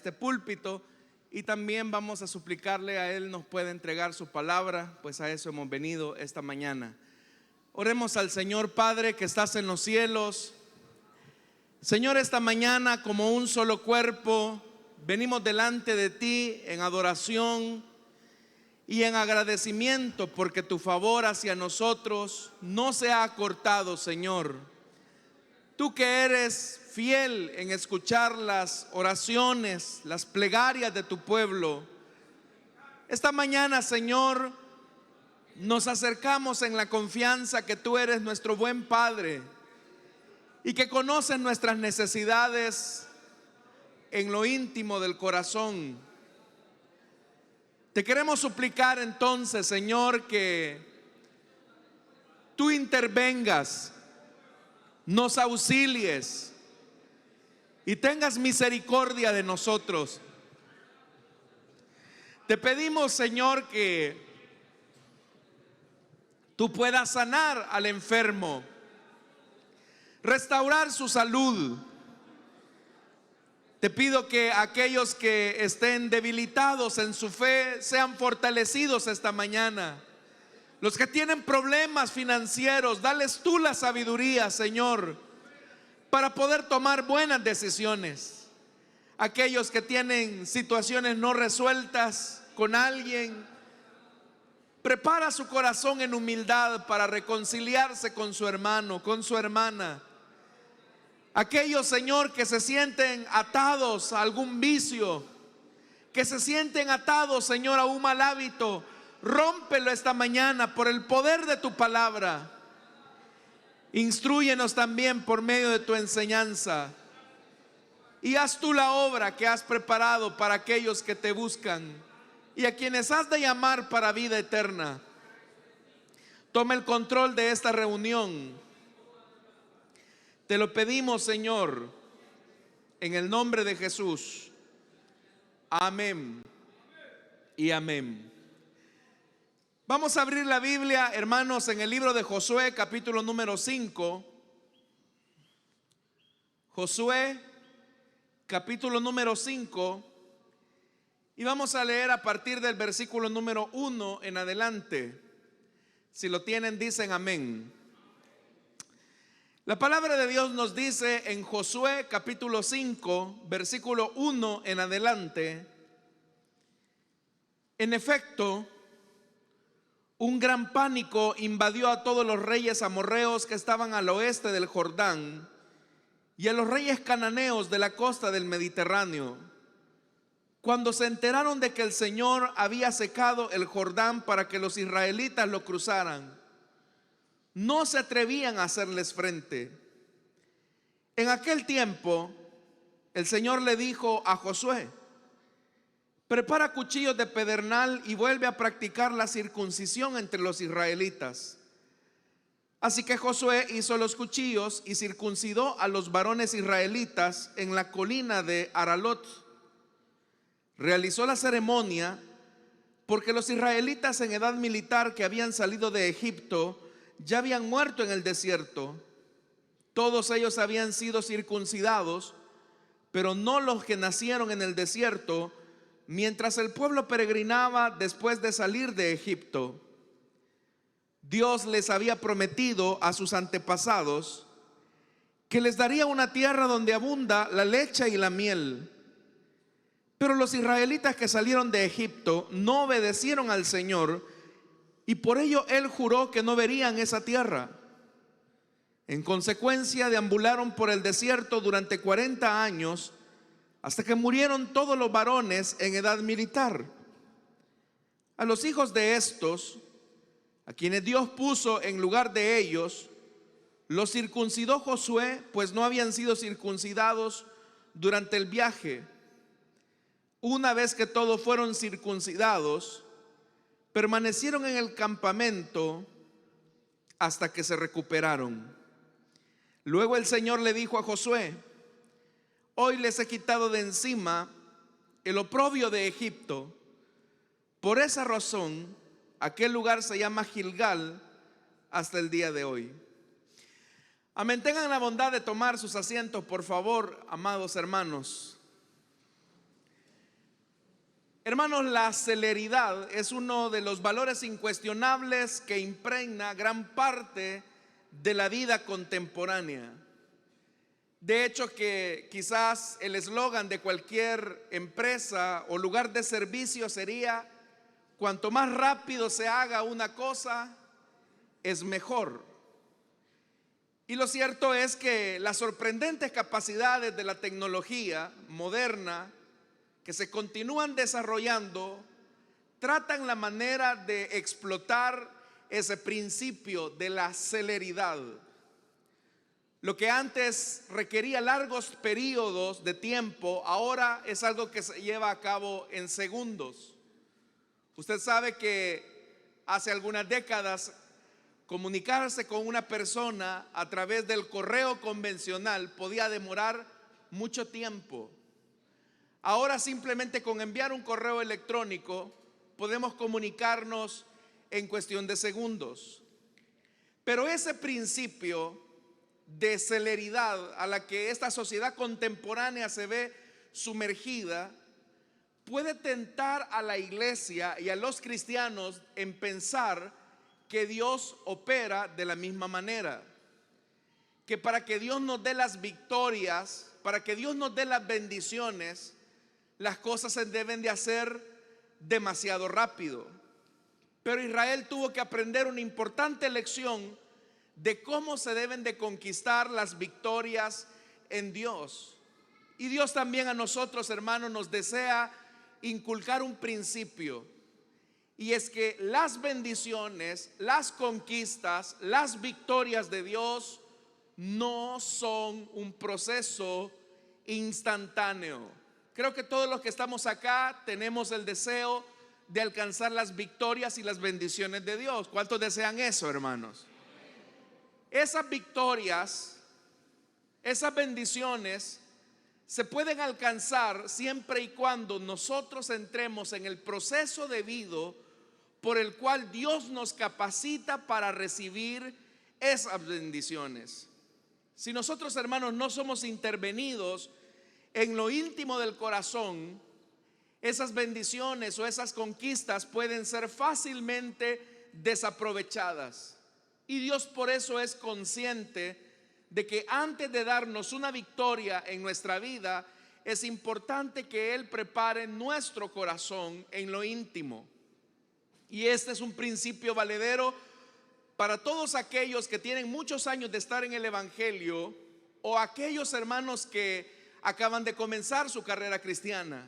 este púlpito, y también vamos a suplicarle a Él nos pueda entregar su palabra, pues a eso hemos venido esta mañana. Oremos al Señor. Padre que estás en los cielos, Señor, esta mañana como un solo cuerpo venimos delante de ti en adoración y en agradecimiento porque tu favor hacia nosotros no se ha acortado, Señor. Tú que eres fiel en escuchar las oraciones, las plegarias de tu pueblo, esta mañana, Señor, nos acercamos en la confianza que tú eres nuestro buen Padre y que conoces nuestras necesidades en lo íntimo del corazón. Te queremos suplicar entonces, Señor, que tú intervengas, nos auxilies y tengas misericordia de nosotros. Te pedimos, Señor, que tú puedas sanar al enfermo, restaurar su salud. Te pido que aquellos que estén debilitados en su fe sean fortalecidos esta mañana. Los que tienen problemas financieros, dales tú la sabiduría, Señor, para poder tomar buenas decisiones. Aquellos que tienen situaciones no resueltas con alguien, prepara su corazón en humildad para reconciliarse con su hermano, con su hermana. Aquellos, Señor, que se sienten atados a algún vicio, que se sienten atados, Señor, a un mal hábito, rómpelo esta mañana por el poder de tu palabra. Instrúyenos también por medio de tu enseñanza y haz tú la obra que has preparado para aquellos que te buscan y a quienes has de llamar para vida eterna. Toma el control de esta reunión. Te lo pedimos, Señor, en el nombre de Jesús. Amén y amén. Vamos a abrir la Biblia, hermanos, en el libro de Josué, capítulo número 5. Josué, capítulo número 5. Y vamos a leer a partir del versículo número 1 en adelante. Si lo tienen, dicen amén. La palabra de Dios nos dice en Josué capítulo 5, versículo 1 en adelante: en efecto, un gran pánico invadió a todos los reyes amorreos que estaban al oeste del Jordán y a los reyes cananeos de la costa del Mediterráneo, cuando se enteraron de que el Señor había secado el Jordán para que los israelitas lo cruzaran. No se atrevían a hacerles frente. En aquel tiempo, el Señor le dijo a Josué: prepara cuchillos de pedernal y vuelve a practicar la circuncisión entre los israelitas. Así que Josué hizo los cuchillos y circuncidó a los varones israelitas en la colina de Aralot. Realizó la ceremonia porque los israelitas en edad militar que habían salido de Egipto ya habían muerto en el desierto. Todos ellos habían sido circuncidados, pero no los que nacieron en el desierto, mientras el pueblo peregrinaba después de salir de Egipto. Dios les había prometido a sus antepasados que les daría una tierra donde abunda la leche y la miel. Pero los israelitas que salieron de Egipto no obedecieron al Señor, y por ello Él juró que no verían esa tierra. En consecuencia, deambularon por el desierto durante 40 años, hasta que murieron todos los varones en edad militar. A los hijos de estos, a quienes Dios puso en lugar de ellos, los circuncidó Josué, pues no habían sido circuncidados durante el viaje. Una vez que todos fueron circuncidados, permanecieron en el campamento hasta que se recuperaron. Luego el Señor le dijo a Josué: hoy les he quitado de encima el oprobio de Egipto. Por esa razón, aquel lugar se llama Gilgal hasta el día de hoy. Amén. Tengan la bondad de tomar sus asientos, por favor, amados hermanos. Hermanos, la celeridad es uno de los valores incuestionables que impregna gran parte de la vida contemporánea. De hecho, que quizás el eslogan de cualquier empresa o lugar de servicio sería: cuanto más rápido se haga una cosa, es mejor. Y lo cierto es que las sorprendentes capacidades de la tecnología moderna que se continúan desarrollando tratan la manera de explotar ese principio de la celeridad. Lo que antes requería largos periodos de tiempo, ahora es algo que se lleva a cabo en segundos. Usted sabe que hace algunas décadas comunicarse con una persona a través del correo convencional podía demorar mucho tiempo. Ahora simplemente con enviar un correo electrónico podemos comunicarnos en cuestión de segundos. Pero ese principio de celeridad a la que esta sociedad contemporánea se ve sumergida puede tentar a la iglesia y a los cristianos en pensar que Dios opera de la misma manera, que para que Dios nos dé las victorias, para que Dios nos dé las bendiciones, las cosas se deben de hacer demasiado rápido. Pero Israel tuvo que aprender una importante lección de cómo se deben de conquistar las victorias en Dios. Y Dios también a nosotros, hermanos, nos desea inculcar un principio, y es que las bendiciones, las conquistas, las victorias de Dios no son un proceso instantáneo. Creo que todos los que estamos acá tenemos el deseo de alcanzar las victorias y las bendiciones de Dios. ¿Cuántos desean eso, hermanos? Esas victorias, esas bendiciones se pueden alcanzar siempre y cuando nosotros entremos en el proceso debido por el cual Dios nos capacita para recibir esas bendiciones. Si nosotros, hermanos, no somos intervenidos en lo íntimo del corazón, esas bendiciones o esas conquistas pueden ser fácilmente desaprovechadas. Y Dios por eso es consciente de que antes de darnos una victoria en nuestra vida, es importante que Él prepare nuestro corazón en lo íntimo. Y este es un principio valedero para todos aquellos que tienen muchos años de estar en el Evangelio, o aquellos hermanos que acaban de comenzar su carrera cristiana.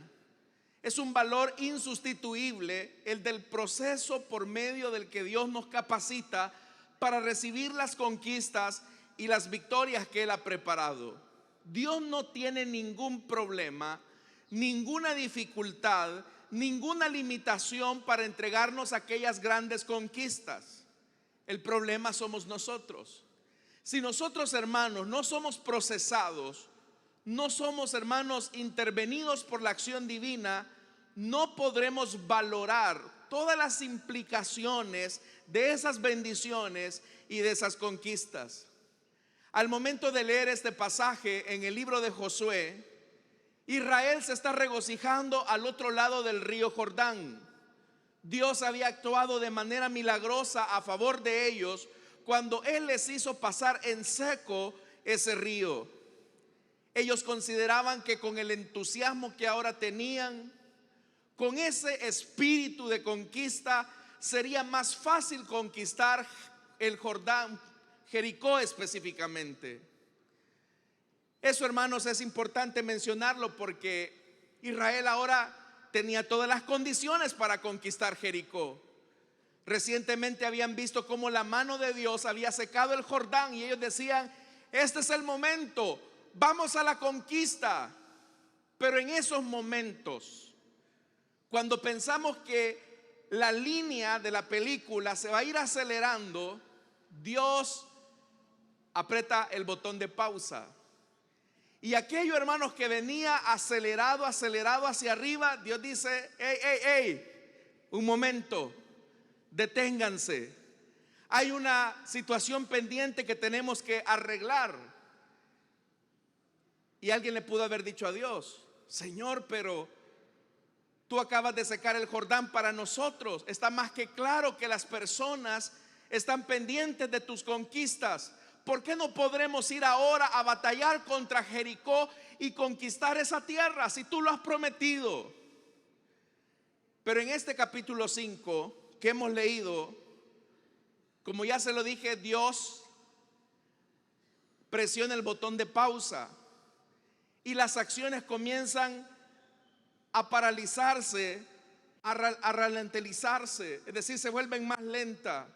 Es un valor insustituible el del proceso por medio del que Dios nos capacita para recibir las conquistas y las victorias que Él ha preparado. Dios no tiene ningún problema, ninguna dificultad, ninguna limitación para entregarnos aquellas grandes conquistas. El problema somos nosotros. Si nosotros, hermanos, no somos procesados, no somos, hermanos, intervenidos por la acción divina, no podremos valorar todas las implicaciones de esas bendiciones y de esas conquistas. Al momento de leer este pasaje en el libro de Josué, Israel se está regocijando al otro lado del río Jordán. Dios había actuado de manera milagrosa a favor de ellos cuando Él les hizo pasar en seco ese río. Ellos consideraban que con el entusiasmo que ahora tenían, con ese espíritu de conquista, sería más fácil conquistar el Jordán, Jericó específicamente. Eso, hermanos, es importante mencionarlo porque Israel ahora tenía todas las condiciones para conquistar Jericó. Recientemente habían visto cómo la mano de Dios había secado el Jordán y ellos decían: este es el momento, vamos a la conquista. Pero en esos momentos, cuando pensamos que la línea de la película se va a ir acelerando, Dios aprieta el botón de pausa. Y aquello, hermanos, que venía acelerado hacia arriba, Dios dice: hey, un momento, deténganse. Hay una situación pendiente que tenemos que arreglar. Y alguien le pudo haber dicho a Dios: Señor, pero Tú acabas de secar el Jordán para nosotros. Está más que claro que las personas están pendientes de tus conquistas. ¿Por qué no podremos ir ahora a batallar contra Jericó y conquistar esa tierra si tú lo has prometido? Pero en este capítulo 5 que hemos leído, como ya se lo dije, Dios presiona el botón de pausa y las acciones comienzan a paralizarse, a ralentizarse, es decir, se vuelven más lentas.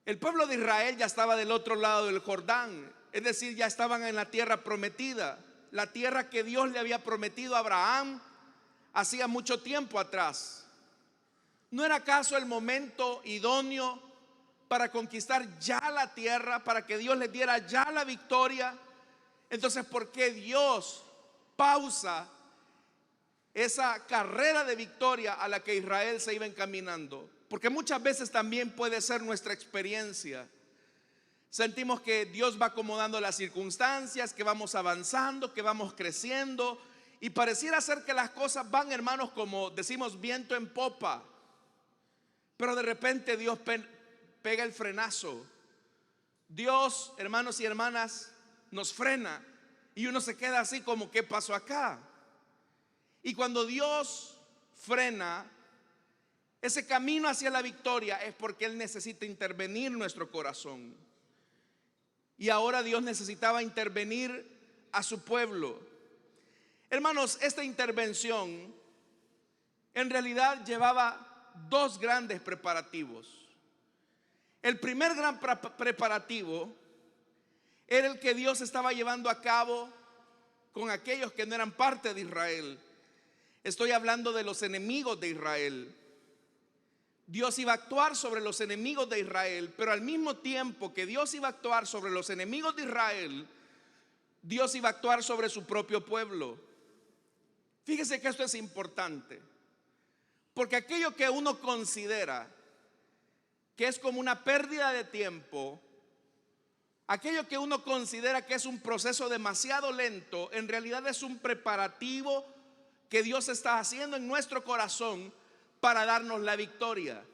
El pueblo de Israel ya estaba del otro lado del Jordán, es decir, ya estaban en la tierra prometida, la tierra que Dios le había prometido a Abraham hacía mucho tiempo atrás. ¿No era acaso el momento idóneo para conquistar ya la tierra, para que Dios les diera ya la victoria? Entonces, ¿por qué Dios pausa esa carrera de victoria a la que Israel se iba encaminando? Porque muchas veces también puede ser nuestra experiencia. Sentimos que Dios va acomodando las circunstancias, que vamos avanzando, que vamos creciendo, y pareciera ser que las cosas van, hermanos, como decimos, viento en popa. Pero de repente Dios pega el frenazo. Dios, hermanos y hermanas, nos frena y uno se queda así como, ¿qué pasó acá? Y cuando Dios frena ese camino hacia la victoria, es porque Él necesita intervenir en nuestro corazón. Y ahora Dios necesitaba intervenir a su pueblo. Hermanos, esta intervención en realidad llevaba dos grandes preparativos. El primer gran preparativo era el que Dios estaba llevando a cabo con aquellos que no eran parte de Israel. Estoy hablando de los enemigos de Israel. Dios iba a actuar sobre los enemigos de Israel, pero al mismo tiempo que Dios iba a actuar sobre los enemigos de Israel, Dios iba a actuar sobre su propio pueblo. Fíjese que esto es importante, porque aquello que uno considera que es como una pérdida de tiempo, aquello que uno considera que es un proceso demasiado lento, en realidad es un preparativo que Dios está haciendo en nuestro corazón para darnos la victoria.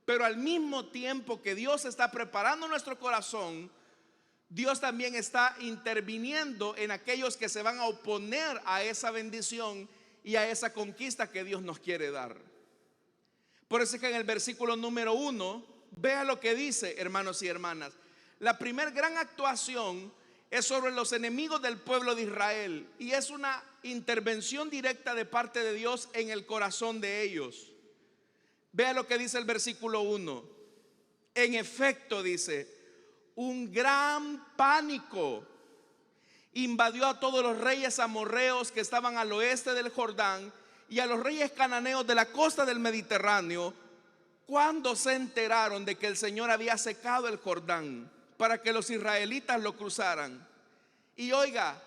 Pero al mismo tiempo que Dios está preparando nuestro corazón, Dios también está interviniendo en aquellos que se van a oponer a esa bendición y a esa conquista que Dios nos quiere dar. Por eso es que en el versículo número 1, vea lo que dice, hermanos y hermanas. La primera gran actuación es sobre los enemigos del pueblo de Israel, y es una intervención directa de parte de Dios en el corazón de ellos. Vea lo que dice el versículo 1. En efecto, dice, un gran pánico invadió a todos los reyes amorreos que estaban al oeste del Jordán y a los reyes cananeos de la costa del Mediterráneo, cuando se enteraron de que el Señor había secado el Jordán para que los israelitas lo cruzaran. Y oiga,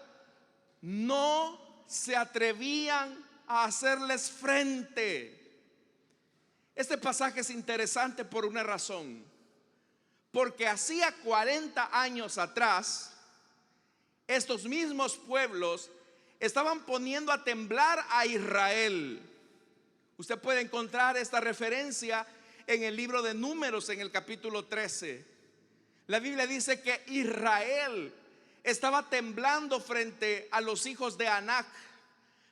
no se atrevían a hacerles frente. Este pasaje es interesante por una razón, porque hacía 40 años atrás, estos mismos pueblos estaban poniendo a temblar a Israel. Usted puede encontrar esta referencia en el libro de Números, en el capítulo 13. La Biblia dice que Israel estaba temblando frente a los hijos de Anac,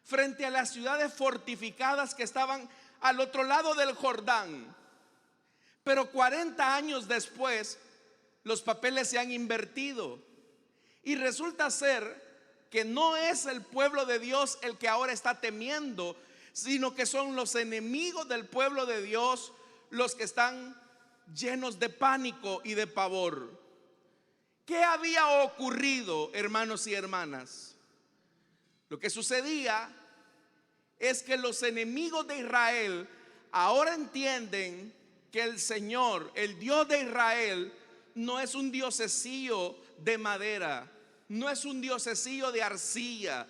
frente a las ciudades fortificadas que estaban al otro lado del Jordán. Pero 40 años después, los papeles se han invertido y resulta ser que no es el pueblo de Dios el que ahora está temiendo, sino que son los enemigos del pueblo de Dios los que están llenos de pánico y de pavor. ¿Qué había ocurrido, hermanos y hermanas? Lo que sucedía es que los enemigos de Israel ahora entienden que el Señor, el Dios de Israel, no es un diosecillo de madera, no es un diosecillo de arcilla,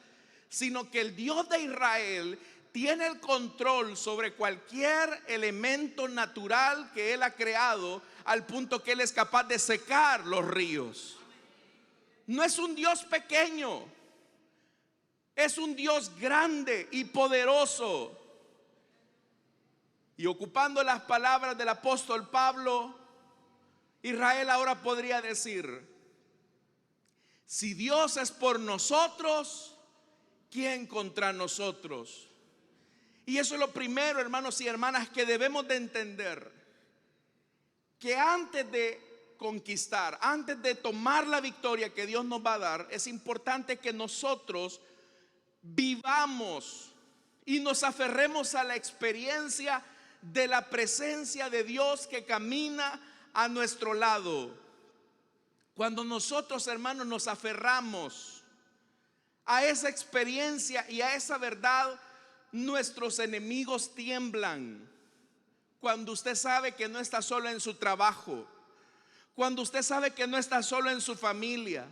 sino que el Dios de Israel tiene el control sobre cualquier elemento natural que Él ha creado, al punto que Él es capaz de secar los ríos. No es un Dios pequeño. Es un Dios grande y poderoso. Y ocupando las palabras del apóstol Pablo, Israel ahora podría decir: si Dios es por nosotros, ¿quién contra nosotros? Y eso es lo primero, hermanos y hermanas, que debemos de entender: que antes de conquistar, antes de tomar la victoria que Dios nos va a dar, es importante que nosotros vivamos y nos aferremos a la experiencia de la presencia de Dios que camina a nuestro lado. Cuando nosotros, hermanos, nos aferramos a esa experiencia y a esa verdad, nuestros enemigos tiemblan. Cuando usted sabe que no está solo en su trabajo, cuando usted sabe que no está solo en su familia,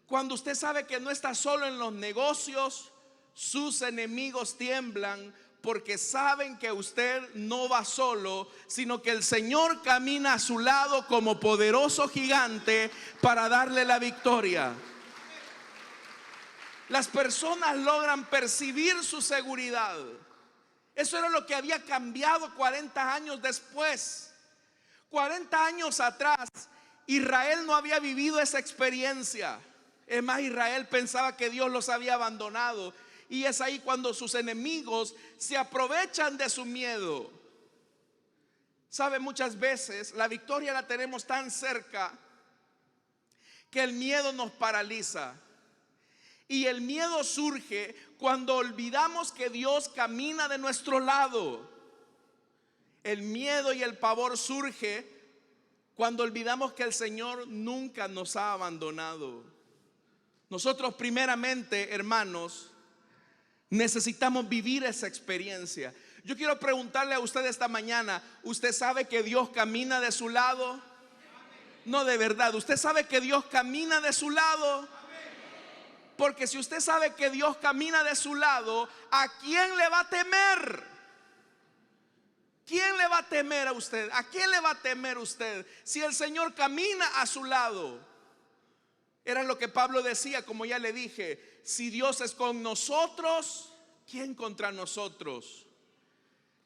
cuando usted sabe que no está solo en los negocios, sus enemigos tiemblan, porque saben que usted no va solo, sino que el Señor camina a su lado como poderoso gigante para darle la victoria. Las personas logran percibir su seguridad. Eso era lo que había cambiado 40 años después. 40 años atrás, Israel no había vivido esa experiencia. Es más, Israel pensaba que Dios los había abandonado. Y es ahí cuando sus enemigos se aprovechan de su miedo. Sabe, muchas veces la victoria la tenemos tan cerca que el miedo nos paraliza. Y el miedo surge cuando olvidamos que Dios camina de nuestro lado. El miedo y el pavor surge cuando olvidamos que el Señor nunca nos ha abandonado. Nosotros primeramente, hermanos, necesitamos vivir esa experiencia. Yo quiero preguntarle a usted esta mañana: ¿usted sabe que Dios camina de su lado? No, de verdad, ¿usted sabe que Dios camina de su lado? Porque si usted sabe que Dios camina de su lado, ¿a quién le va a temer? ¿Quién le va a temer a usted? ¿A quién le va a temer usted si el Señor camina a su lado? Era lo que Pablo decía, como ya le dije: si Dios es con nosotros, ¿quién contra nosotros?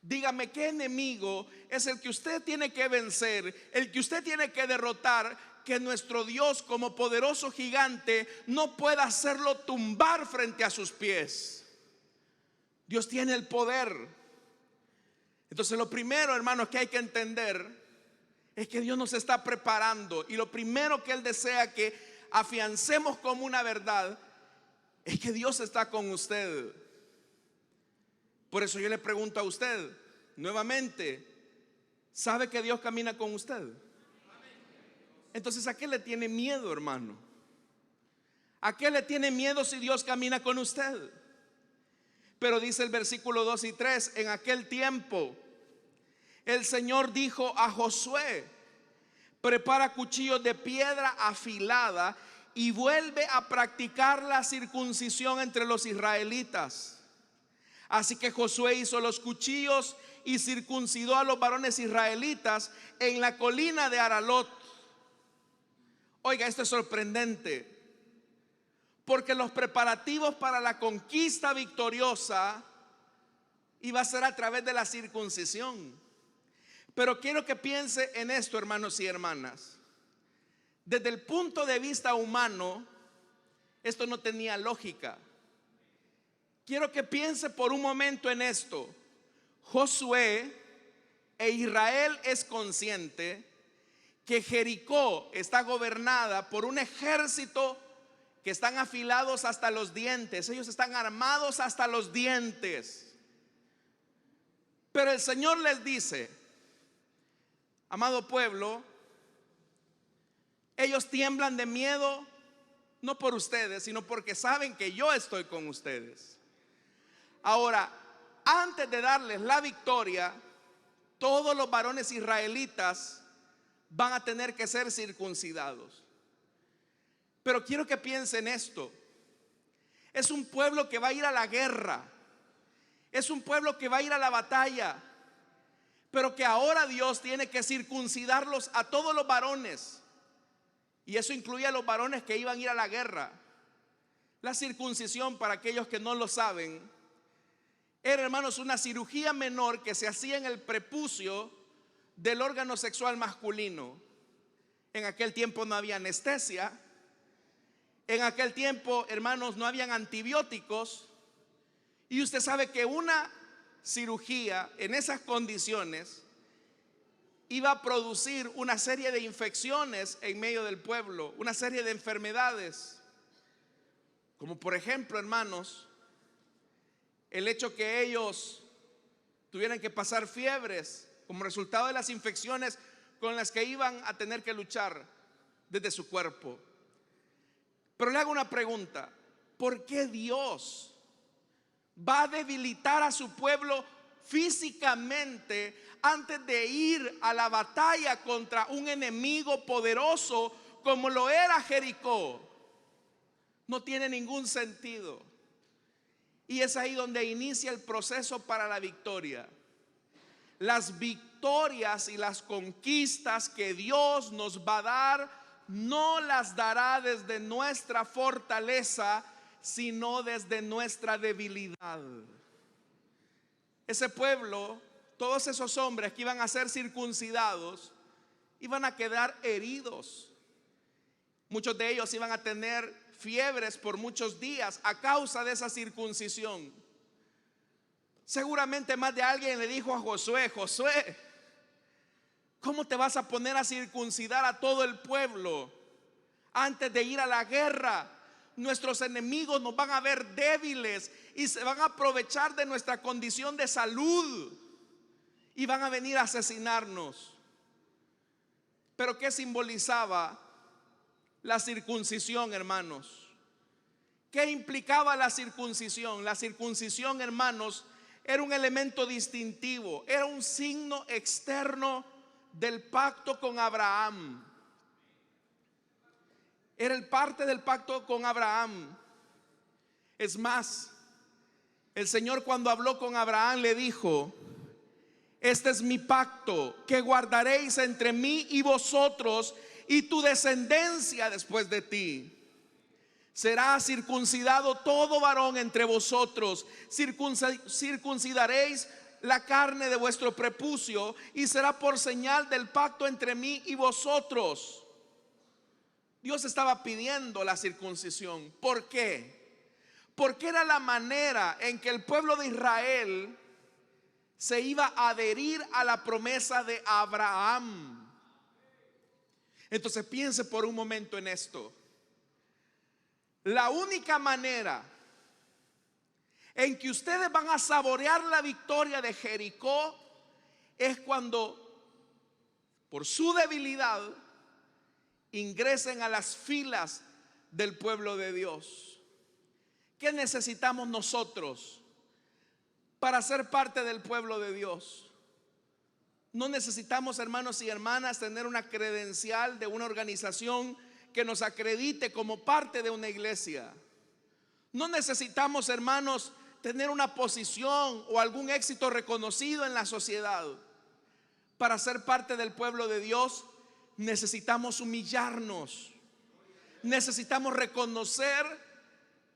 Dígame, ¿qué enemigo es el que usted tiene que vencer, el que usted tiene que derrotar, que nuestro Dios, como poderoso gigante, no pueda hacerlo tumbar frente a sus pies? Dios tiene el poder. Entonces, lo primero, hermanos, que hay que entender es que Dios nos está preparando, y lo primero que Él desea que afiancemos como una verdad es que Dios está con usted. Por eso yo le pregunto a usted nuevamente: ¿sabe que Dios camina con usted? Entonces, ¿a qué le tiene miedo, hermano? ¿A qué le tiene miedo si Dios camina con usted? Pero dice el versículo 2 y 3: en aquel tiempo el Señor dijo a Josué: prepara cuchillos de piedra afilada y vuelve a practicar la circuncisión entre los israelitas. Así que Josué hizo los cuchillos y circuncidó a los varones israelitas en la colina de Aralot. Oiga, esto es sorprendente, porque los preparativos para la conquista victoriosa iba a ser a través de la circuncisión. Pero quiero que piense en esto, hermanos y hermanas. Desde el punto de vista humano, esto no tenía lógica. Quiero que piense por un momento en esto. Josué e Israel es consciente que Jericó está gobernada por un ejército que están afilados hasta los dientes. Ellos están armados hasta los dientes. Pero el Señor les dice: amado pueblo, ellos tiemblan de miedo no por ustedes, sino porque saben que yo estoy con ustedes. Ahora, antes de darles la victoria, todos los varones israelitas van a tener que ser circuncidados. Pero quiero que piensen esto: es un pueblo que va a ir a la guerra, es un pueblo que va a ir a la batalla, pero que ahora Dios tiene que circuncidarlos a todos los varones. Y eso incluye a los varones que iban a ir a la guerra. La circuncisión, para aquellos que no lo saben, era, hermanos, una cirugía menor que se hacía en el prepucio del órgano sexual masculino. En aquel tiempo no había anestesia. En aquel tiempo, hermanos, no habían antibióticos. Y usted sabe que una cirugía en esas condiciones iba a producir una serie de infecciones en medio del pueblo, una serie de enfermedades, como por ejemplo, hermanos, el hecho que ellos tuvieran que pasar fiebres como resultado de las infecciones con las que iban a tener que luchar desde su cuerpo. Pero le hago una pregunta: ¿por qué Dios va a debilitar a su pueblo físicamente antes de ir a la batalla contra un enemigo poderoso como lo era Jericó? No tiene ningún sentido. Y es ahí donde inicia el proceso para la victoria. Las victorias y las conquistas que Dios nos va a dar no las dará desde nuestra fortaleza, sino desde nuestra debilidad. Ese pueblo, todos esos hombres que iban a ser circuncidados, iban a quedar heridos. Muchos de ellos iban a tener fiebres por muchos días a causa de esa circuncisión. Seguramente más de alguien le dijo a Josué: Josué, ¿cómo te vas a poner a circuncidar a todo el pueblo antes de ir a la guerra? Nuestros enemigos nos van a ver débiles y se van a aprovechar de nuestra condición de salud y van a venir a asesinarnos. Pero ¿qué simbolizaba la circuncisión, hermanos? ¿Qué implicaba la circuncisión? La circuncisión, hermanos, era un elemento distintivo, era un signo externo del pacto con Abraham. Era el parte del pacto con Abraham. Es más, el Señor, cuando habló con Abraham, le dijo: este es mi pacto que guardaréis entre mí y vosotros y tu descendencia después de ti. Será circuncidado todo varón entre vosotros. Circuncidaréis la carne de vuestro prepucio y será por señal del pacto entre mí y vosotros. Dios estaba pidiendo la circuncisión. ¿Por qué? Porque era la manera en que el pueblo de Israel se iba a adherir a la promesa de Abraham. Entonces piense por un momento en esto. La única manera en que ustedes van a saborear la victoria de Jericó es cuando, por su debilidad, ingresen a las filas del pueblo de Dios. ¿Qué necesitamos nosotros para ser parte del pueblo de Dios? No necesitamos, hermanos y hermanas, tener una credencial de una organización que nos acredite como parte de una iglesia. No necesitamos, hermanos, tener una posición o algún éxito reconocido en la sociedad. Para ser parte del pueblo de Dios necesitamos humillarnos. Necesitamos reconocer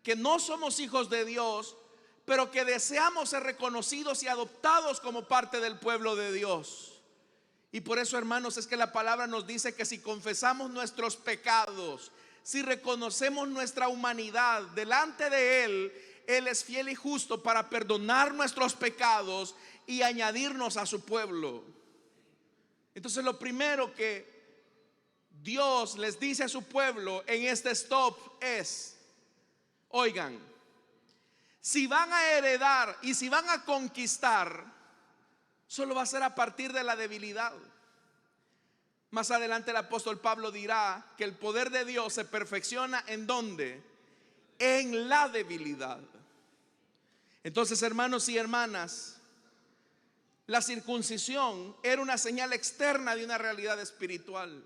que no somos hijos de Dios, pero que deseamos ser reconocidos y adoptados como parte del pueblo de Dios. Y por eso, hermanos, es que la palabra nos dice que si confesamos nuestros pecados, si reconocemos nuestra humanidad delante de Él es fiel y justo para perdonar nuestros pecados y añadirnos a su pueblo. Entonces, lo primero que Dios les dice a su pueblo en este stop es: oigan, si van a heredar y si van a conquistar, solo va a ser a partir de la debilidad. Más adelante el apóstol Pablo dirá que el poder de Dios se perfecciona ¿en dónde? En la debilidad. Entonces, hermanos y hermanas, la circuncisión era una señal externa de una realidad espiritual,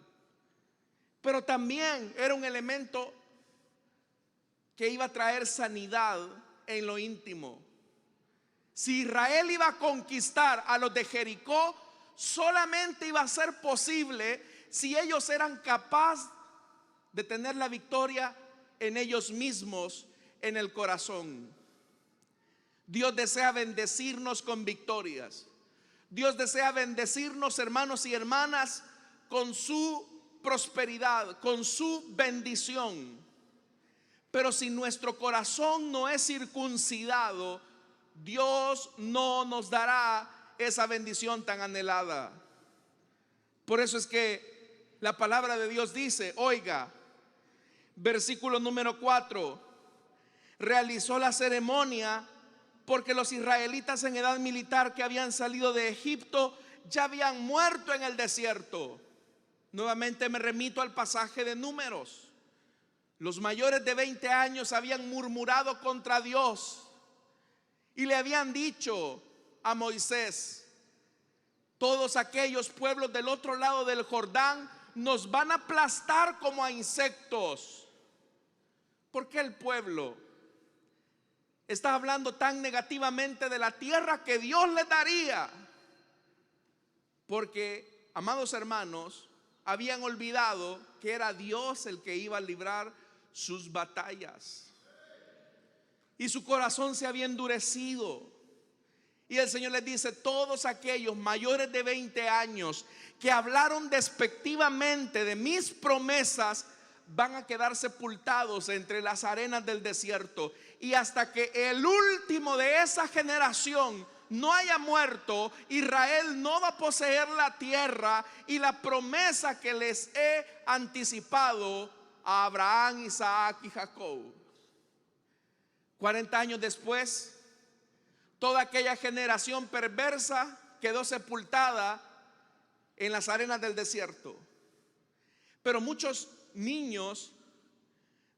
pero también era un elemento que iba a traer sanidad en lo íntimo. Si Israel iba a conquistar a los de Jericó, solamente iba a ser posible si ellos eran capaces de tener la victoria en ellos mismos, en el corazón. Dios desea bendecirnos con victorias. Dios desea bendecirnos, hermanos y hermanas, con su prosperidad, con su bendición. Pero si nuestro corazón no es circuncidado, Dios no nos dará esa bendición tan anhelada. Por eso es que la palabra de Dios dice, oiga, versículo número 4, realizó la ceremonia porque los israelitas en edad militar que habían salido de Egipto ya habían muerto en el desierto. Nuevamente me remito al pasaje de Números. Los mayores de 20 años habían murmurado contra Dios y le habían dicho a Moisés: todos aquellos pueblos del otro lado del Jordán nos van a aplastar como a insectos. ¿Por qué el pueblo está hablando tan negativamente de la tierra que Dios les daría? Porque, amados hermanos, habían olvidado que era Dios el que iba a librar sus batallas. Y su corazón se había endurecido. Y el Señor les dice: todos aquellos mayores de 20 años que hablaron despectivamente de mis promesas van a quedar sepultados entre las arenas del desierto. Y hasta que el último de esa generación no haya muerto, Israel no va a poseer la tierra y la promesa que les he anticipado a Abraham, Isaac y Jacob. 40 años después, toda aquella generación perversa quedó sepultada en las arenas del desierto. Pero muchos niños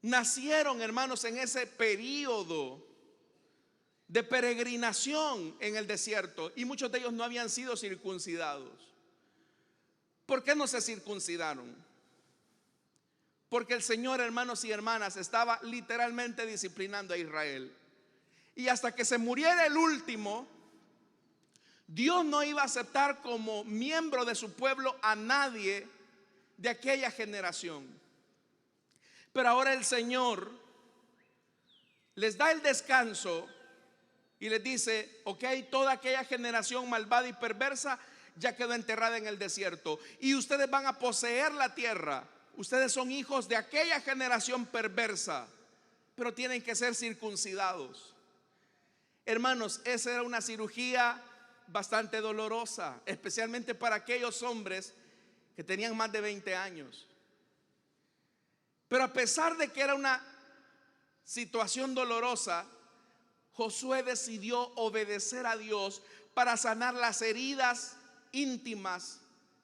nacieron, hermanos, en ese periodo de peregrinación en el desierto, y muchos de ellos no habían sido circuncidados. ¿Por qué no se circuncidaron? Porque el Señor, hermanos y hermanas, estaba literalmente disciplinando a Israel. Y hasta que se muriera el último, Dios no iba a aceptar como miembro de su pueblo a nadie de aquella generación. Pero ahora el Señor les da el descanso y les dice: ok, toda aquella generación malvada y perversa ya quedó enterrada en el desierto, y ustedes van a poseer la tierra. Ustedes son hijos de aquella generación perversa, pero tienen que ser circuncidados. Hermanos, esa era una cirugía bastante dolorosa, especialmente para aquellos hombres que tenían más de 20 años. Pero a pesar de que era una situación dolorosa, Josué decidió obedecer a Dios para sanar las heridas íntimas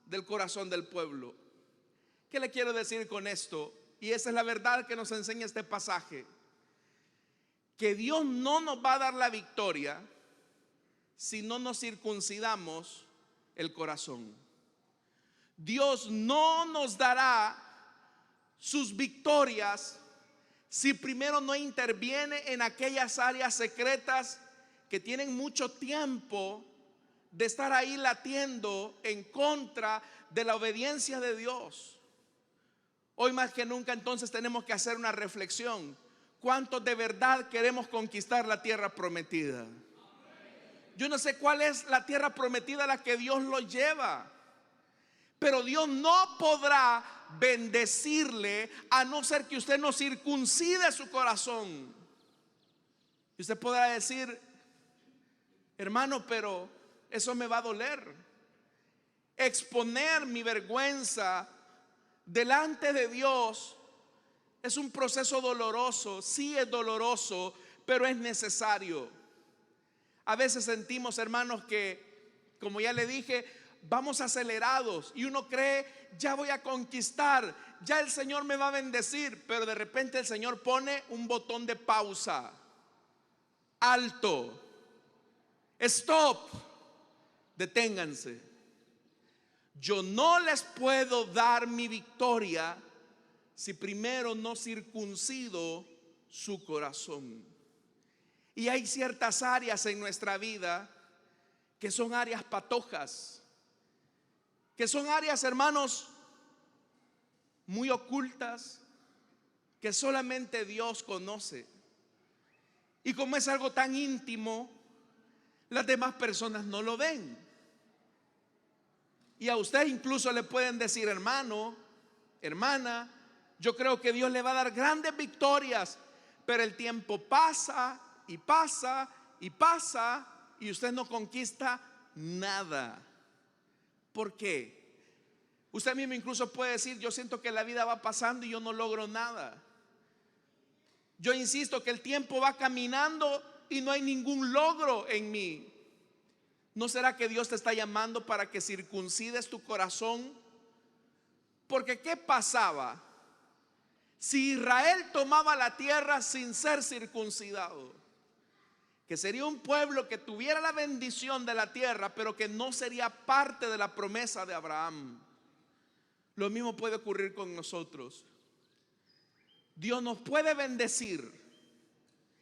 del corazón del pueblo. ¿Qué le quiero decir con esto? Y esa es la verdad que nos enseña este pasaje: que Dios no nos va a dar la victoria si no nos circuncidamos el corazón. Dios no nos dará sus victorias si primero no interviene en aquellas áreas secretas que tienen mucho tiempo de estar ahí latiendo en contra de la obediencia de Dios. Hoy más que nunca entonces tenemos que hacer una reflexión: ¿cuántos de verdad queremos conquistar la tierra prometida? Yo no sé cuál es la tierra prometida a la que Dios lo lleva, pero Dios no podrá bendecirle a no ser que usted no circuncide su corazón. Y usted podrá decir: hermano, pero eso me va a doler. Exponer mi vergüenza delante de Dios es un proceso doloroso. Sí, es doloroso, pero es necesario. A veces sentimos, hermanos, que, como ya le dije, vamos acelerados y uno cree: ya voy a conquistar, ya el Señor me va a bendecir. Pero de repente el Señor pone un botón de pausa: alto, stop, deténganse. Yo no les puedo dar mi victoria si primero no circuncido su corazón. Y hay ciertas áreas en nuestra vida que son áreas patojas, que son áreas, hermanos, muy ocultas, que solamente Dios conoce. Y como es algo tan íntimo, las demás personas no lo ven. Y a usted incluso le pueden decir: hermano, hermana, yo creo que Dios le va a dar grandes victorias, pero el tiempo pasa y pasa y pasa y usted no conquista nada. ¿Por qué? Usted mismo incluso puede decir: yo siento que la vida va pasando y yo no logro nada. Yo insisto que el tiempo va caminando y no hay ningún logro en mí. ¿No será que Dios te está llamando para que circuncides tu corazón? Porque ¿qué pasaba si Israel tomaba la tierra sin ser circuncidado? Que sería un pueblo que tuviera la bendición de la tierra, pero que no sería parte de la promesa de Abraham. Lo mismo puede ocurrir con nosotros. Dios nos puede bendecir.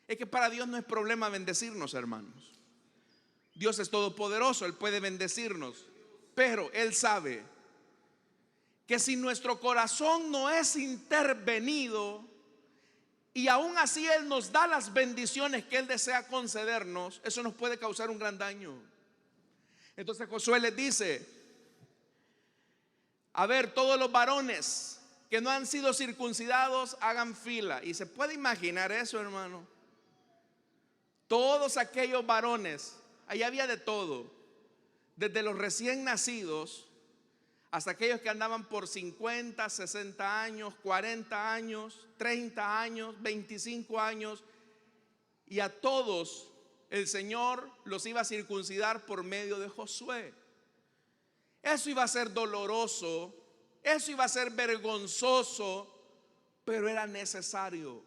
Es que para Dios no es problema bendecirnos, hermanos. Dios es todopoderoso, Él puede bendecirnos. Pero Él sabe que si nuestro corazón no es intervenido, y aún así Él nos da las bendiciones que Él desea concedernos, eso nos puede causar un gran daño. Entonces Josué les dice: a ver, todos los varones que no han sido circuncidados, hagan fila. Y se puede imaginar eso, hermano. Todos aquellos varones, ahí había de todo, desde los recién nacidos hasta aquellos que andaban por 50, 60 años, 40 años, 30 años, 25 años. Y a todos el Señor los iba a circuncidar por medio de Josué. Eso iba a ser doloroso, eso iba a ser vergonzoso, pero era necesario.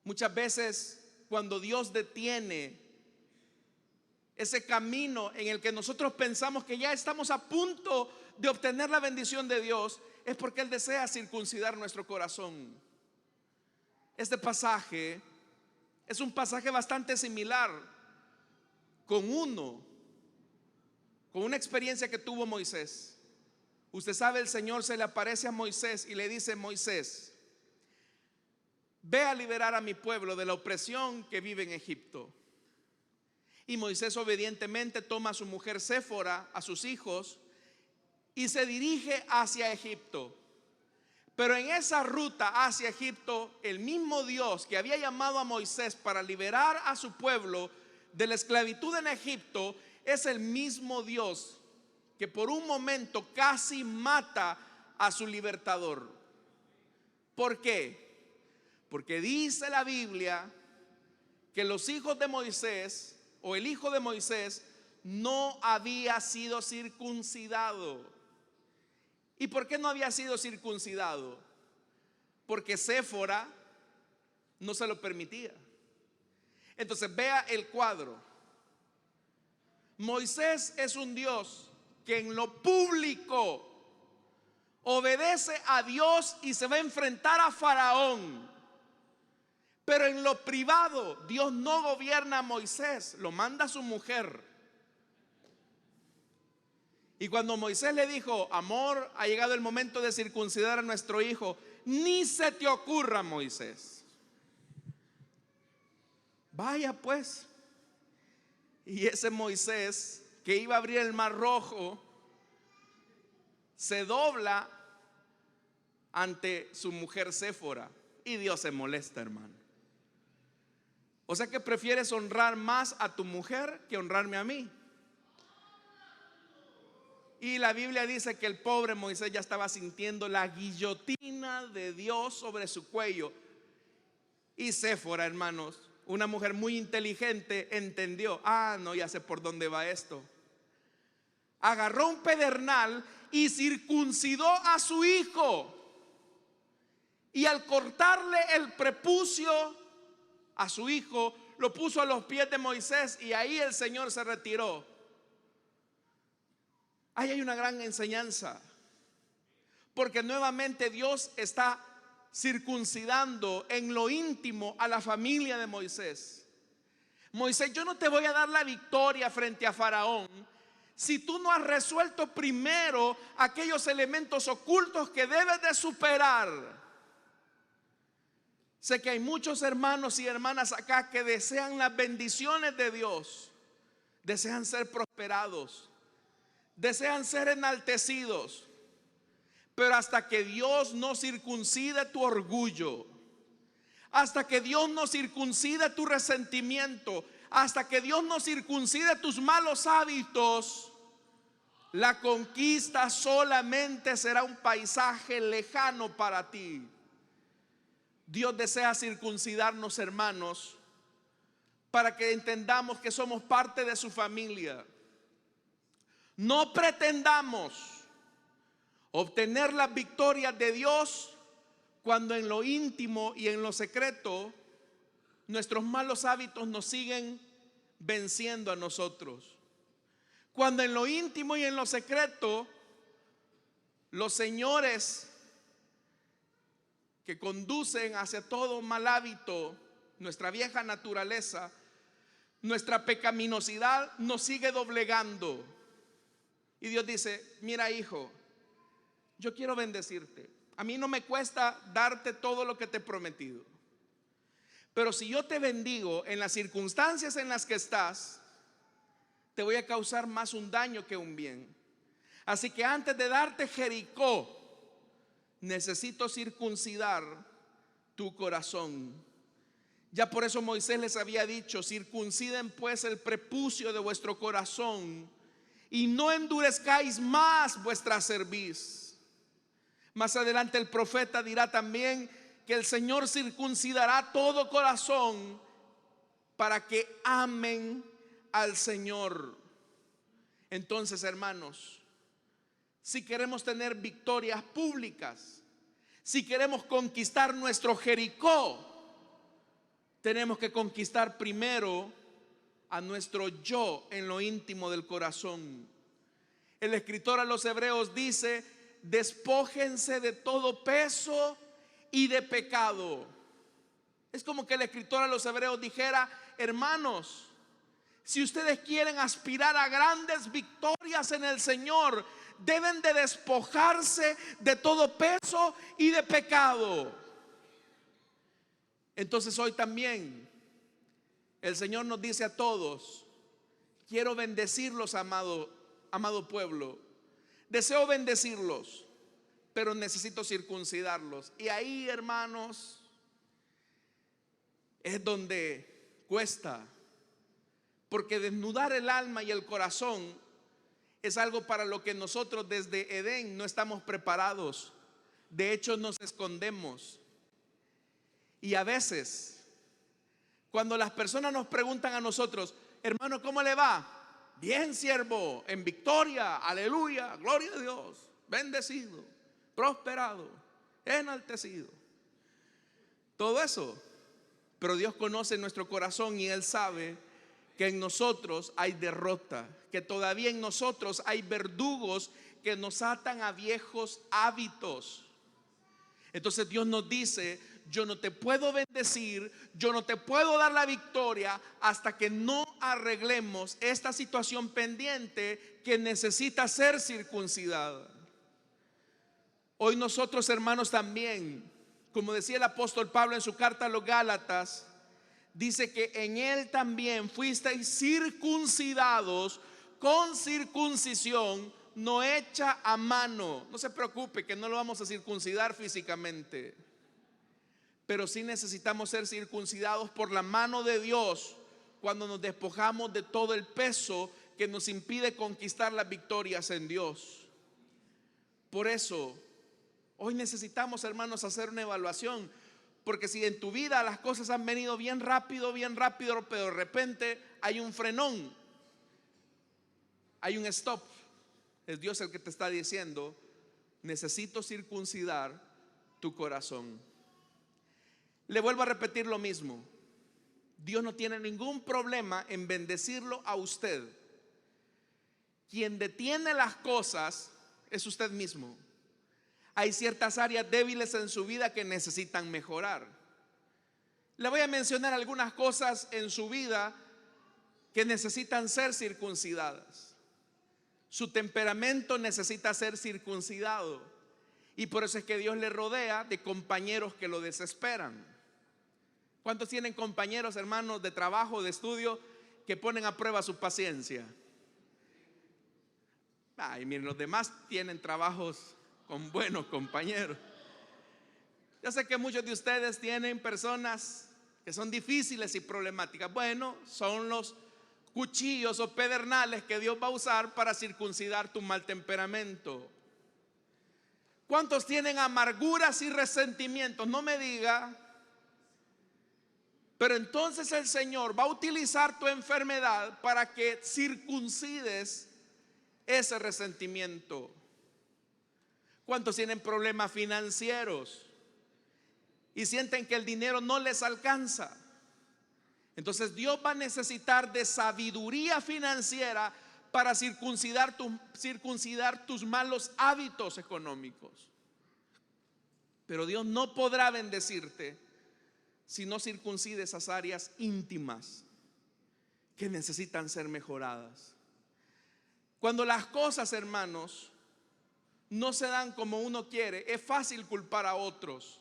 Muchas veces cuando Dios detiene ese camino en el que nosotros pensamos que ya estamos a punto de obtener la bendición de Dios, es porque Él desea circuncidar nuestro corazón. Este pasaje es un pasaje bastante similar con una experiencia que tuvo Moisés. Usted sabe, el Señor se le aparece a Moisés y le dice: Moisés, ve a liberar a mi pueblo de la opresión que vive en Egipto. Y Moisés obedientemente toma a su mujer Séfora, a sus hijos, y se dirige hacia Egipto. Pero en esa ruta hacia Egipto, el mismo Dios que había llamado a Moisés para liberar a su pueblo de la esclavitud en Egipto, es el mismo Dios que por un momento casi mata a su libertador. ¿Por qué? Porque dice la Biblia que los hijos de Moisés, o el hijo de Moisés, no había sido circuncidado. ¿Y por qué no había sido circuncidado? Porque Séfora no se lo permitía. Entonces vea el cuadro. Moisés es un Dios que en lo público obedece a Dios y se va a enfrentar a Faraón. Pero en lo privado Dios no gobierna a Moisés, lo manda a su mujer. Y cuando Moisés le dijo: amor, ha llegado el momento de circuncidar a nuestro hijo, ni se te ocurra, Moisés. Vaya pues. Y ese Moisés que iba a abrir el mar rojo se dobla ante su mujer Séfora, y Dios se molesta, hermano. O sea que prefieres honrar más a tu mujer que honrarme a mí. Y la Biblia dice que el pobre Moisés ya estaba sintiendo la guillotina de Dios sobre su cuello. Y Séfora, hermanos, una mujer muy inteligente, entendió: ah, no, ya sé por dónde va esto. Agarró un pedernal y circuncidó a su hijo. Y al cortarle el prepucio a su hijo, lo puso a los pies de Moisés, y ahí el Señor se retiró. Ahí hay una gran enseñanza, porque nuevamente Dios está circuncidando en lo íntimo a la familia de Moisés. Moisés, yo no te voy a dar la victoria frente a Faraón si tú no has resuelto primero aquellos elementos ocultos que debes de superar. Sé que hay muchos hermanos y hermanas acá que desean las bendiciones de Dios, desean ser prosperados, desean ser enaltecidos, pero hasta que Dios no circuncide tu orgullo, hasta que Dios no circuncide tu resentimiento, hasta que Dios no circuncide tus malos hábitos, la conquista solamente será un paisaje lejano para ti. Dios desea circuncidarnos, hermanos, para que entendamos que somos parte de su familia. No pretendamos obtener las victorias de Dios cuando en lo íntimo y en lo secreto nuestros malos hábitos nos siguen venciendo a nosotros. Cuando en lo íntimo y en lo secreto los señores que conducen hacia todo mal hábito, nuestra vieja naturaleza, nuestra pecaminosidad nos sigue doblegando. Y Dios dice: mira, hijo, yo quiero bendecirte. A mí no me cuesta darte todo lo que te he prometido, pero si yo te bendigo en las circunstancias en las que estás, te voy a causar más un daño que un bien. Así que antes de darte Jericó, necesito circuncidar tu corazón. Ya por eso Moisés les había dicho: circunciden pues el prepucio de vuestro corazón y no endurezcáis más vuestra cerviz. Más adelante el profeta dirá también que el Señor circuncidará todo corazón para que amen al Señor. Entonces, hermanos, si queremos tener victorias públicas, si queremos conquistar nuestro Jericó, tenemos que conquistar primero a nuestro yo en lo íntimo del corazón. El escritor a los Hebreos dice: despójense de todo peso y de pecado. Es como que el escritor a los Hebreos dijera: hermanos, si ustedes quieren aspirar a grandes victorias en el Señor, deben de despojarse de todo peso y de pecado. Entonces hoy también el Señor nos dice a todos: quiero bendecirlos, amado pueblo. Deseo bendecirlos, pero necesito circuncidarlos. Y ahí, hermanos, es donde cuesta, porque desnudar el alma y el corazón es algo para lo que nosotros desde Edén no estamos preparados. De hecho, nos escondemos. Y a veces, cuando las personas nos preguntan a nosotros: hermano, ¿cómo le va? Bien, siervo, en victoria, aleluya, gloria a Dios, bendecido, prosperado, enaltecido. Todo eso. Pero Dios conoce nuestro corazón y Él sabe que en nosotros hay derrota, que todavía en nosotros hay verdugos que nos atan a viejos hábitos. Entonces Dios nos dice: yo no te puedo bendecir, yo no te puedo dar la victoria hasta que no arreglemos esta situación pendiente que necesita ser circuncidada. Hoy nosotros, hermanos, también, como decía el apóstol Pablo en su carta a los Gálatas, dice que en él también fuisteis circuncidados con circuncisión no hecha a mano. No se preocupe que no lo vamos a circuncidar físicamente, pero sí necesitamos ser circuncidados por la mano de Dios cuando nos despojamos de todo el peso que nos impide conquistar las victorias en Dios. Por eso hoy necesitamos, hermanos, hacer una evaluación, porque si en tu vida las cosas han venido bien rápido, pero de repente hay un frenón, hay un stop, es Dios el que te está diciendo: necesito circuncidar tu corazón. Le vuelvo a repetir lo mismo: Dios no tiene ningún problema en bendecirlo a usted. Quien detiene las cosas es usted mismo. Hay ciertas áreas débiles en su vida que necesitan mejorar. Le voy a mencionar algunas cosas en su vida que necesitan ser circuncidadas. Su temperamento necesita ser circuncidado, y por eso es que Dios le rodea de compañeros que lo desesperan. ¿Cuántos tienen compañeros, hermanos, de trabajo, de estudio, que ponen a prueba su paciencia? Ay, miren, los demás tienen trabajos con buenos compañeros. Yo sé que muchos de ustedes tienen personas que son difíciles y problemáticas. Bueno, son los cuchillos o pedernales que Dios va a usar para circuncidar tu mal temperamento. ¿Cuántos tienen amarguras y resentimientos? No me diga. Pero entonces el Señor va a utilizar tu enfermedad para que circuncides ese resentimiento. ¿Cuántos tienen problemas financieros y sienten que el dinero no les alcanza? Entonces Dios va a necesitar de sabiduría financiera para circuncidar tus malos hábitos económicos. Pero Dios no podrá bendecirte si no circuncide esas áreas íntimas que necesitan ser mejoradas. Cuando las cosas, hermanos, no se dan como uno quiere, es fácil culpar a otros.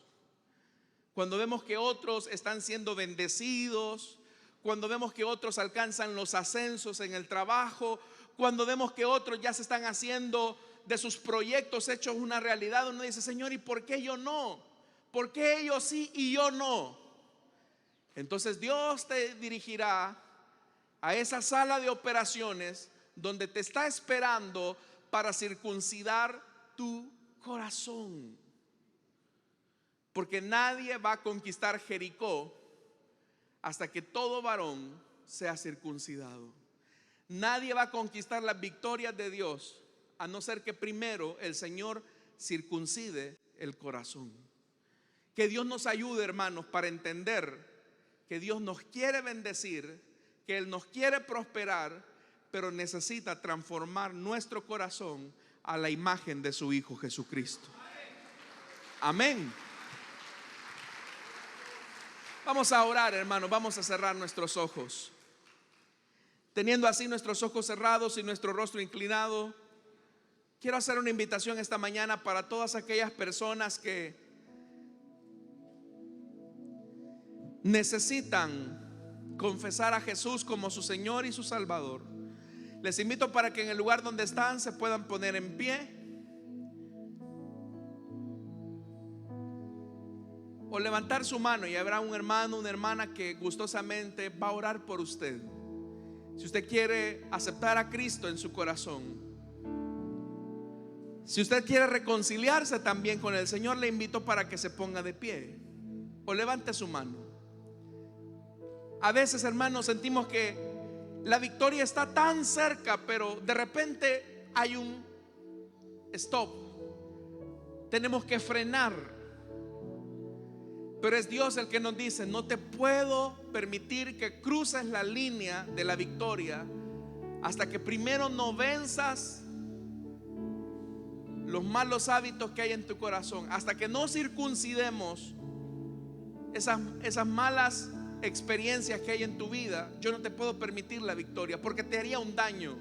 Cuando vemos que otros están siendo bendecidos, cuando vemos que otros alcanzan los ascensos en el trabajo, cuando vemos que otros ya se están haciendo de sus proyectos hechos una realidad, uno dice: Señor, ¿y por qué yo no? ¿Por qué ellos sí y yo no? Entonces Dios te dirigirá a esa sala de operaciones donde te está esperando para circuncidar tu corazón. Porque nadie va a conquistar Jericó hasta que todo varón sea circuncidado. Nadie va a conquistar las victorias de Dios a no ser que primero el Señor circuncide el corazón. Que Dios nos ayude, hermanos, para entender que Dios nos quiere bendecir, que Él nos quiere prosperar, pero necesita transformar nuestro corazón a la imagen de su Hijo Jesucristo. Amén. Vamos a orar, hermanos, vamos a cerrar nuestros ojos. Teniendo así nuestros ojos cerrados y nuestro rostro inclinado, quiero hacer una invitación esta mañana para todas aquellas personas que necesitan confesar a Jesús como su Señor y su Salvador. Les invito para que en el lugar donde están se puedan poner en pie o levantar su mano, y habrá un hermano, una hermana que gustosamente va a orar por usted. Si usted quiere aceptar a Cristo en su corazón, si usted quiere reconciliarse también con el Señor, le invito para que se ponga de pie o levante su mano. A veces, hermanos, sentimos que la victoria está tan cerca, pero de repente hay un stop. Tenemos que frenar. Pero es Dios el que nos dice: no te puedo permitir que cruces la línea de la victoria hasta que primero no venzas los malos hábitos que hay en tu corazón, hasta que no circuncidemos esas malas experiencias que hay en tu vida. Yo no te puedo permitir la victoria porque te haría un daño.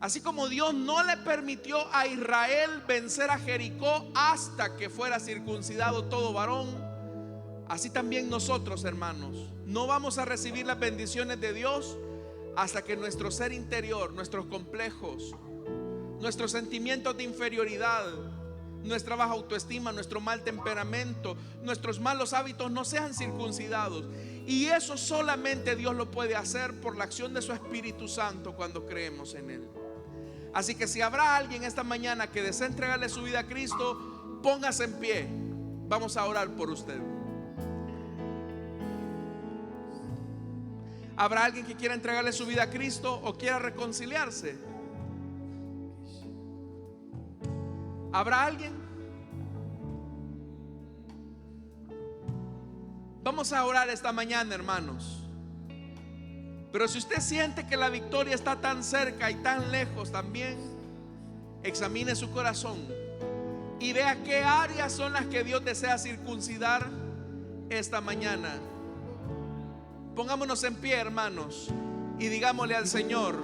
Así como Dios no le permitió a Israel vencer a Jericó hasta que fuera circuncidado todo varón, así también nosotros, hermanos, no vamos a recibir las bendiciones de Dios hasta que nuestro ser interior, nuestros complejos, nuestros sentimientos de inferioridad, nuestra baja autoestima, nuestro mal temperamento, nuestros malos hábitos no sean circuncidados. Y eso solamente Dios lo puede hacer por la acción de su Espíritu Santo cuando creemos en Él. Así que si habrá alguien esta mañana que desea entregarle su vida a Cristo, póngase en pie. Vamos a orar por usted. ¿Habrá alguien que quiera entregarle su vida a Cristo o quiera reconciliarse? ¿Habrá alguien? Vamos a orar esta mañana, hermanos. Pero si usted siente que la victoria está tan cerca y tan lejos también, examine su corazón y vea qué áreas son las que Dios desea circuncidar esta mañana. Pongámonos en pie, hermanos, y digámosle al Señor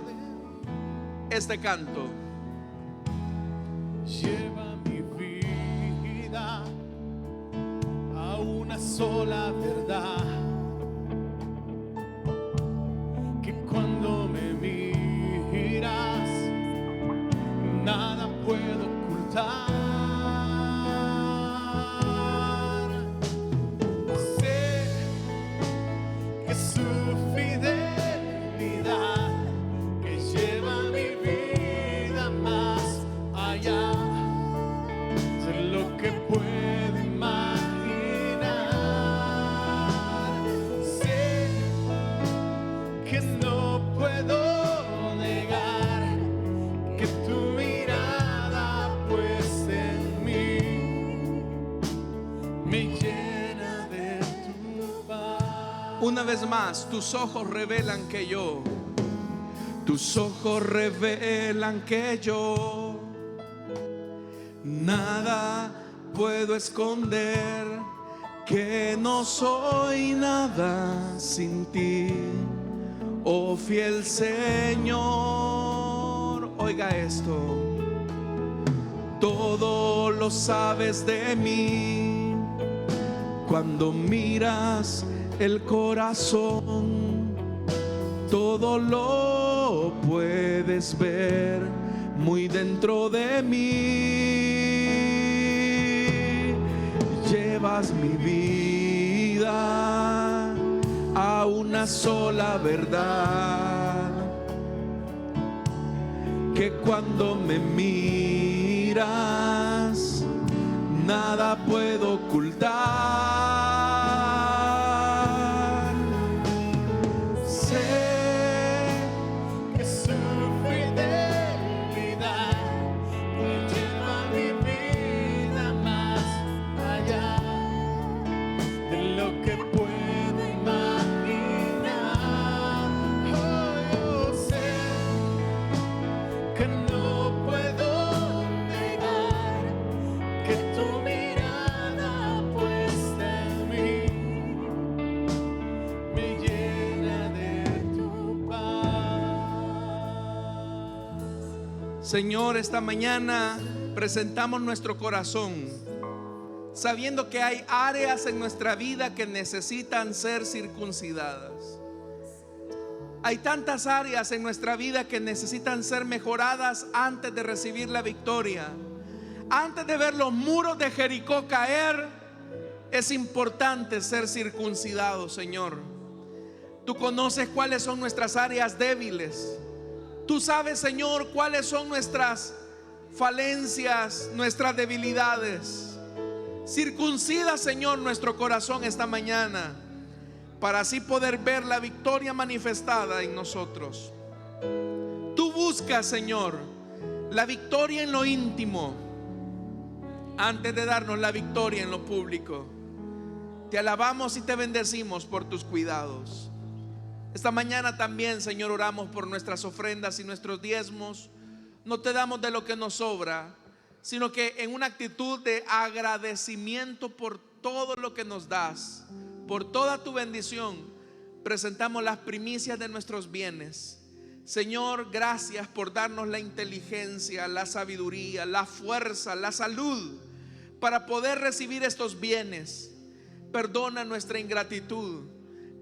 este canto. Lleva mi vida a una sola verdad. Una vez más, tus ojos revelan que yo, tus ojos revelan que yo nada puedo esconder, que no soy nada sin ti, oh fiel Señor. Oiga esto, todo lo sabes de mí, cuando miras el corazón, todo lo puedes ver muy dentro de mí. Llevas mi vida a una sola verdad, que cuando me miras nada puedo ocultar. Señor, esta mañana presentamos nuestro corazón, sabiendo que hay áreas en nuestra vida que necesitan ser circuncidadas. Hay tantas áreas en nuestra vida que necesitan ser mejoradas antes de recibir la victoria. Antes de ver los muros de Jericó caer, es importante ser circuncidados, Señor. Tú conoces cuáles son nuestras áreas débiles. Tú sabes, Señor, cuáles son nuestras falencias, nuestras debilidades. Circuncida, Señor, nuestro corazón esta mañana, para así poder ver la victoria manifestada en nosotros. Tú buscas, Señor, la victoria en lo íntimo antes de darnos la victoria en lo público. Te alabamos y te bendecimos por tus cuidados. Esta mañana también, Señor, oramos por nuestras ofrendas y nuestros diezmos. No te damos de lo que nos sobra, sino que en una actitud de agradecimiento por todo lo que nos das, por toda tu bendición, presentamos las primicias de nuestros bienes. Señor, gracias por darnos la inteligencia, la sabiduría, la fuerza, la salud para poder recibir estos bienes. Perdona nuestra ingratitud.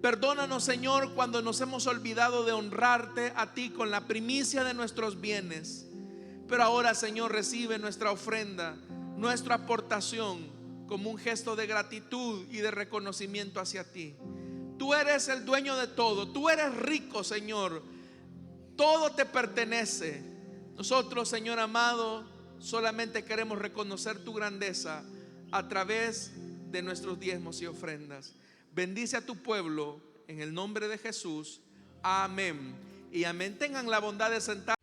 Perdónanos, Señor, cuando nos hemos olvidado de honrarte a ti con la primicia de nuestros bienes. Pero ahora, Señor, recibe nuestra ofrenda, nuestra aportación como un gesto de gratitud y de reconocimiento hacia ti. Tú eres el dueño de todo. Tú eres rico, Señor. Todo te pertenece. Nosotros, Señor amado, solamente queremos reconocer tu grandeza a través de nuestros diezmos y ofrendas. Bendice a tu pueblo en el nombre de Jesús. Amén y amén. Tengan la bondad de sentar.